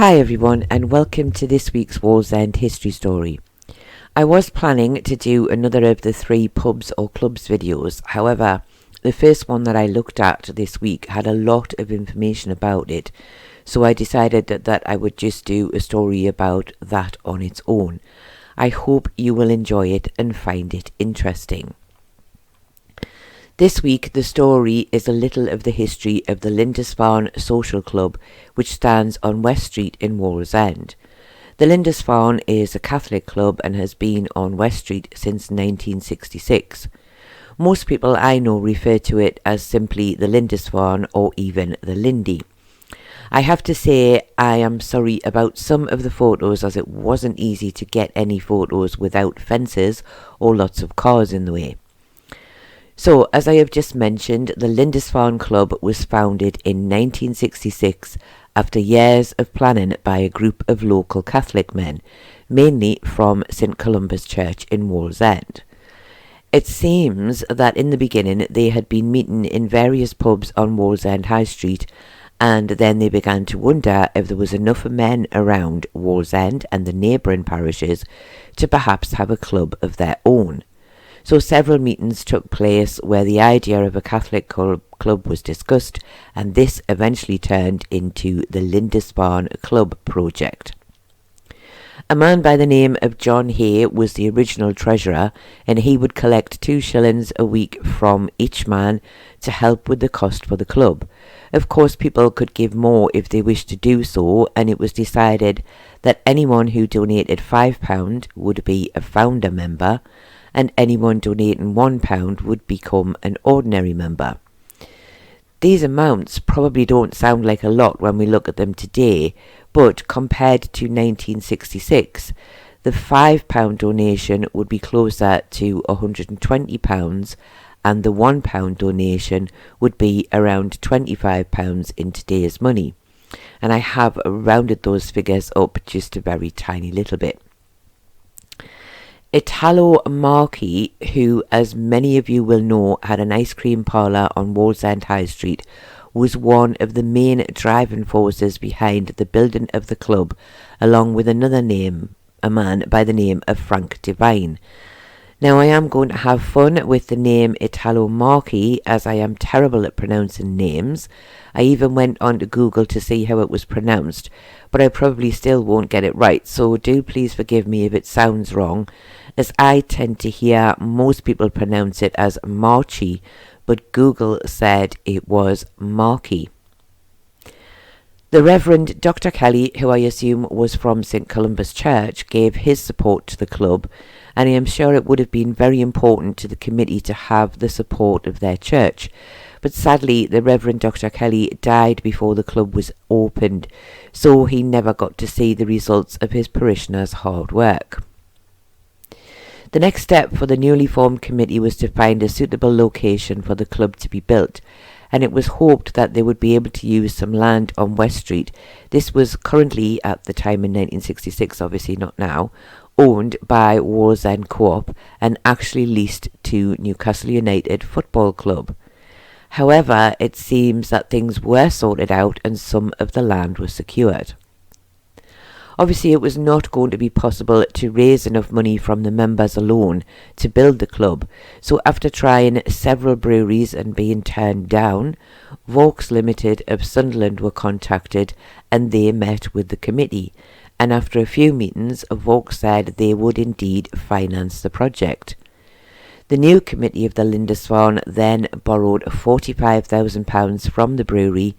Hi everyone, and welcome to this week's Wallsend history story. I was planning to do another of the 3 pubs or clubs videos. However, the first one that I looked at this week had a lot of information about it, so I decided that I would just do a story about that on its own. I hope you will enjoy it and find it interesting. This week the story is a little of the history of the Lindisfarne Social Club, which stands on West Street in Wallsend. The Lindisfarne is a Catholic club and has been on West Street since 1966. Most people I know refer to it as simply the Lindisfarne or even the Lindy. I have to say I am sorry about some of the photos, as it wasn't easy to get any photos without fences or lots of cars in the way. So, as I have just mentioned, the Lindisfarne Club was founded in 1966 after years of planning by a group of local Catholic men, mainly from St Columba's Church in Wallsend. It seems that in the beginning they had been meeting in various pubs on Wallsend High Street, and then they began to wonder if there was enough men around Wallsend and the neighbouring parishes to perhaps have a club of their own. So several meetings took place where the idea of a Catholic club was discussed, and this eventually turned into the Lindisfarne Club project. A man by the name of John Hay was the original treasurer, and he would collect 2 shillings a week from each man to help with the cost for the club. Of course, people could give more if they wished to do so, and it was decided that anyone who donated £5 would be a founder member, and anyone donating £1 would become an ordinary member. These amounts probably don't sound like a lot when we look at them today, but compared to 1966, the £5 donation would be closer to £120, and the £1 donation would be around £25 in today's money. And I have rounded those figures up just a very tiny little bit. Italo Marchi, who, as many of you will know, had an ice cream parlour on Wallsend High Street, was one of the main driving forces behind the building of the club, along with a man by the name of Frank Devine. Now, I am going to have fun with the name Italo Marchi, as I am terrible at pronouncing names. I even went on to Google to see how it was pronounced, but I probably still won't get it right, so do please forgive me if it sounds wrong, as I tend to hear most people pronounce it as Marchi, but Google said it was Marchi. The Reverend Dr. Kelly, who I assume was from St Columba's Church, gave his support to the club, and I am sure it would have been very important to the committee to have the support of their church. But sadly, the Reverend Dr. Kelly died before the club was opened, so he never got to see the results of his parishioners' hard work. The next step for the newly formed committee was to find a suitable location for the club to be built, and it was hoped that they would be able to use some land on West Street. This was currently, at the time in 1966, obviously not now, owned by Wallsend Co-op and actually leased to Newcastle United Football Club. However, it seems that things were sorted out and some of the land was secured. Obviously, it was not going to be possible to raise enough money from the members alone to build the club, so after trying several breweries and being turned down, Vaux Limited of Sunderland were contacted, and they met with the committee, and after a few meetings, Vaux said they would indeed finance the project. The new committee of the Lindisfarne then borrowed £45,000 from the brewery,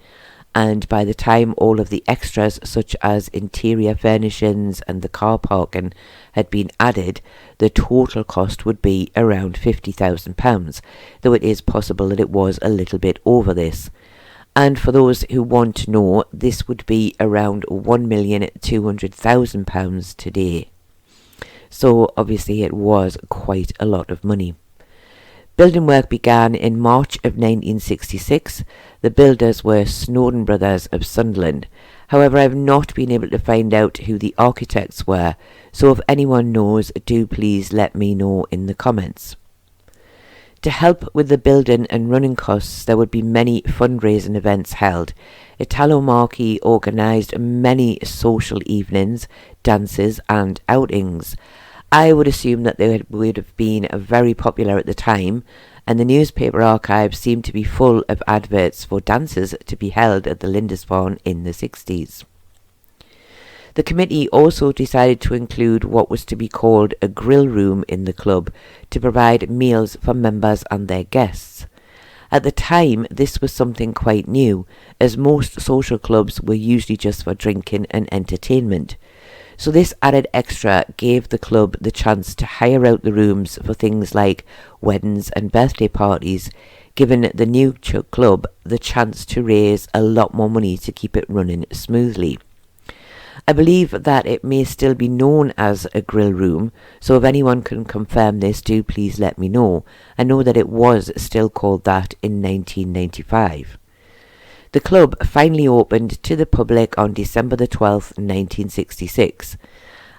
and by the time all of the extras such as interior furnishings and the car parking had been added, the total cost would be around £50,000, though it is possible that it was a little bit over this. And for those who want to know, this would be around £1,200,000 today. So obviously it was quite a lot of money. Building work began in March of 1966. The builders were Snowden Brothers of Sunderland. However, I have not been able to find out who the architects were, so if anyone knows, do please let me know in the comments. To help with the building and running costs, there would be many fundraising events held. Italo Marchi organised many social evenings, dances and outings. I would assume that they would have been very popular at the time, and the newspaper archives seem to be full of adverts for dances to be held at the Lindisfarne in the 60s. The committee also decided to include what was to be called a grill room in the club to provide meals for members and their guests. At the time, this was something quite new, as most social clubs were usually just for drinking and entertainment. So this added extra gave the club the chance to hire out the rooms for things like weddings and birthday parties, giving the new club the chance to raise a lot more money to keep it running smoothly. I believe that it may still be known as a grill room, so if anyone can confirm this, do please let me know. I know that it was still called that in 1995. The club finally opened to the public on December the 12th, 1966.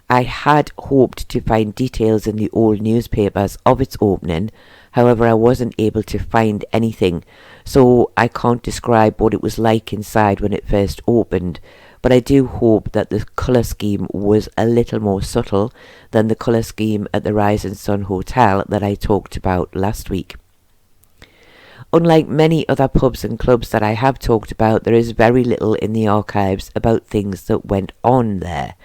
I had hoped to find details in the old newspapers of its opening, however I wasn't able to find anything, so I can't describe what it was like inside when it first opened, but I do hope that the colour scheme was a little more subtle than the colour scheme at the Rising Sun Hotel that I talked about last week. Unlike many other pubs and clubs that I have talked about, there is very little in the archives about things that went on there.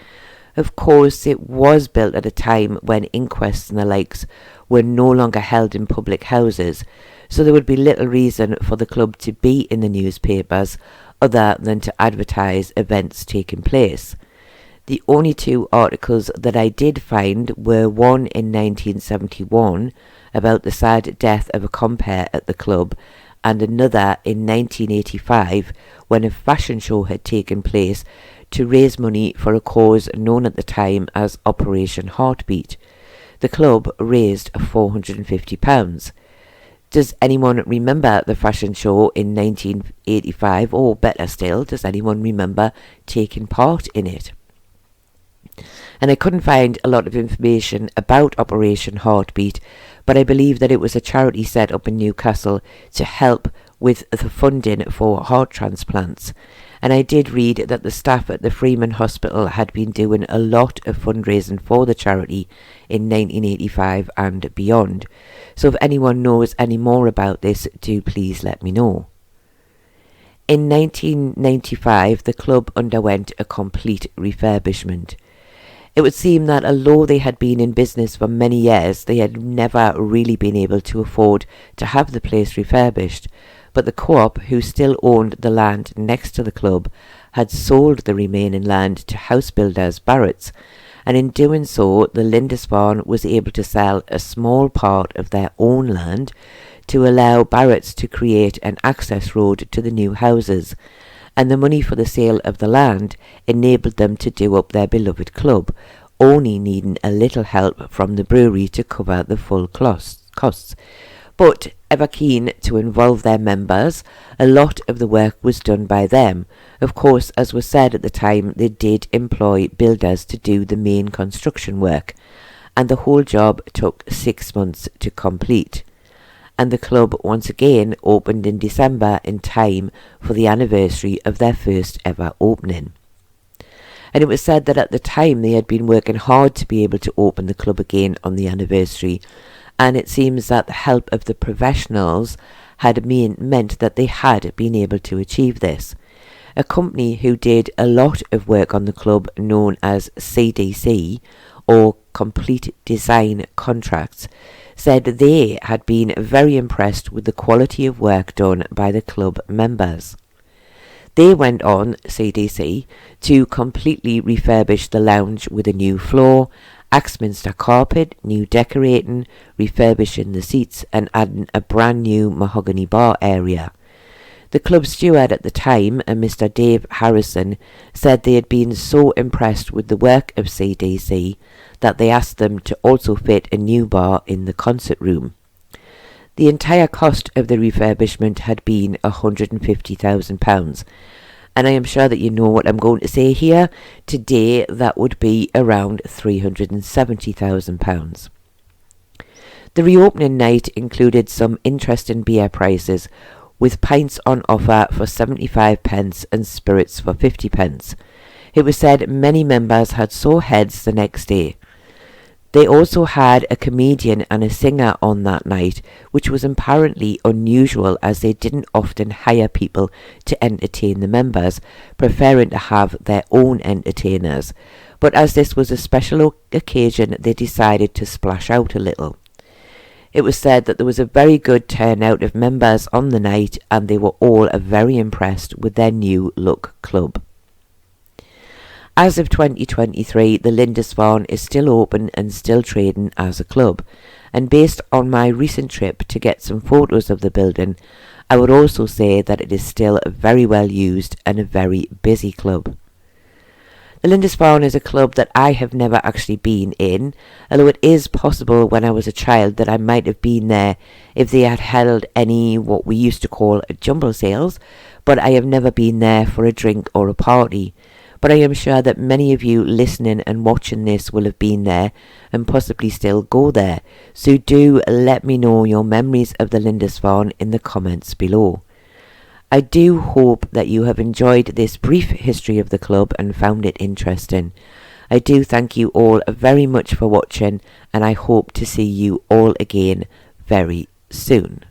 Of course, it was built at a time when inquests and the likes were no longer held in public houses, so there would be little reason for the club to be in the newspapers other than to advertise events taking place. The only two articles that I did find were one in 1971 about the sad death of a compere at the club, and another in 1985 when a fashion show had taken place to raise money for a cause known at the time as Operation Heartbeat. The club raised £450. Does anyone remember the fashion show in 1985, or better still, does anyone remember taking part in it? And I couldn't find a lot of information about Operation Heartbeat, but I believe that it was a charity set up in Newcastle to help with the funding for heart transplants. And I did read that the staff at the Freeman Hospital had been doing a lot of fundraising for the charity in 1985 and beyond. So if anyone knows any more about this, do please let me know. In 1995, the club underwent a complete refurbishment. It would seem that although they had been in business for many years, they had never really been able to afford to have the place refurbished. But the co-op, who still owned the land next to the club, had sold the remaining land to house builders Barrett's, and in doing so, the Lindisfarne was able to sell a small part of their own land to allow Barrett's to create an access road to the new houses, and the money for the sale of the land enabled them to do up their beloved club, only needing a little help from the brewery to cover the full costs. But ever keen to involve their members, a lot of the work was done by them. Of course, as was said at the time, they did employ builders to do the main construction work, and the whole job took 6 months to complete. And the club once again opened in December in time for the anniversary of their first ever opening. And it was said that at the time they had been working hard to be able to open the club again on the anniversary, and it seems that the help of the professionals had meant that they had been able to achieve this. A company who did a lot of work on the club, known as CDC, or Complete Design Contracts, said they had been very impressed with the quality of work done by the club members. They went on, CDC, to completely refurbish the lounge with a new floor, Axminster carpet, new decorating, refurbishing the seats and adding a brand new mahogany bar area. The club steward at the time, a Mr. Dave Harrison, said they had been so impressed with the work of CDC that they asked them to also fit a new bar in the concert room. The entire cost of the refurbishment had been £150,000, and I am sure that you know what I'm going to say here. Today that would be around £370,000. The reopening night included some interesting beer prices, with pints on offer for 75 pence and spirits for 50 pence. It was said many members had sore heads the next day. They also had a comedian and a singer on that night, which was apparently unusual as they didn't often hire people to entertain the members, preferring to have their own entertainers. But as this was a special occasion, they decided to splash out a little. It was said that there was a very good turnout of members on the night, and they were all very impressed with their new look club. As of 2023, the Lindisfarne is still open and still trading as a club, and based on my recent trip to get some photos of the building, I would also say that it is still very well used and a very busy club. The Lindisfarne is a club that I have never actually been in, although it is possible when I was a child that I might have been there if they had held any what we used to call jumble sales, but I have never been there for a drink or a party. But I am sure that many of you listening and watching this will have been there and possibly still go there, so do let me know your memories of the Lindisfarne in the comments below. I do hope that you have enjoyed this brief history of the club and found it interesting. I do thank you all very much for watching, and I hope to see you all again very soon.